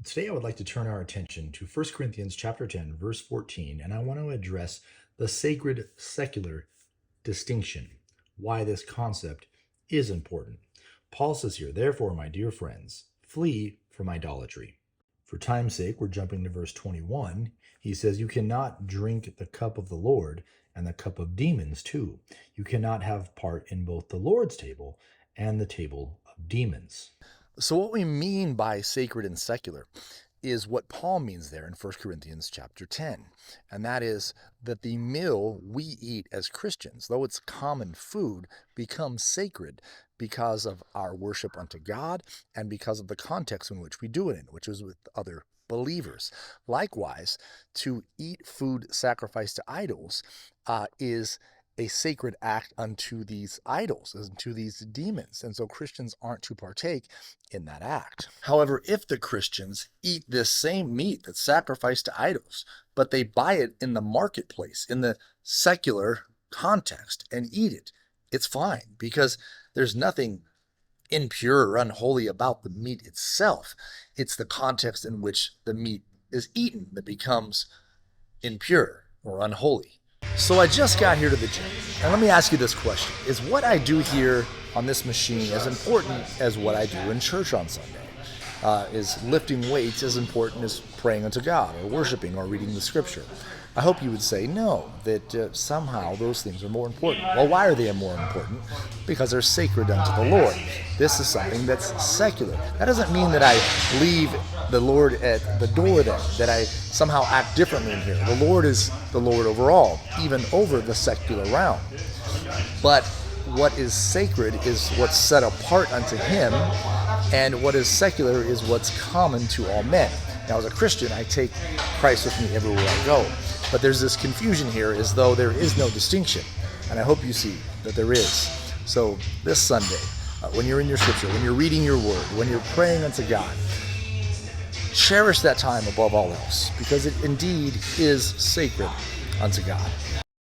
Today I would like to turn our attention to 1 Corinthians chapter 10, verse 14, and I want to address the sacred secular distinction, why this concept is important. Paul says here, "Therefore, my dear friends, flee from idolatry." For time's sake, we're jumping to verse 21. He says, "You cannot drink the cup of the Lord and the cup of demons too. You cannot have part in both the Lord's table and the table of demons." So what we mean by sacred and secular is what Paul means there in 1 Corinthians chapter 10. And that is that the meal we eat as Christians, though it's common food, becomes sacred because of our worship unto God and because of the context in which we do it in, which is with other believers. Likewise, to eat food sacrificed to idols is a sacred act unto these idols, unto these demons. And so Christians aren't to partake in that act. However, if the Christians eat this same meat that's sacrificed to idols, but they buy it in the marketplace, in the secular context, and eat it, it's fine because there's nothing impure or unholy about the meat itself. It's the context in which the meat is eaten that becomes impure or unholy. So I just got here to the gym, and let me ask you this question. Is what I do here on this machine as important as what I do in church on Sunday? Is lifting weights as important as praying unto God or worshiping or reading the scripture? I hope you would say no, that somehow those things are more important. Well, why are they more important? Because they're sacred unto the Lord. This is something that's secular. That doesn't mean that I leave the Lord at the door then, that I somehow act differently in here. The Lord is the Lord over all, even over the secular realm. But what is sacred is what's set apart unto Him, and what is secular is what's common to all men. Now, as a Christian, I take Christ with me everywhere I go. But there's this confusion here as though there is no distinction. And I hope you see that there is. So this Sunday, when you're in your scripture, when you're reading your word, when you're praying unto God, cherish that time above all else, because it indeed is sacred unto God.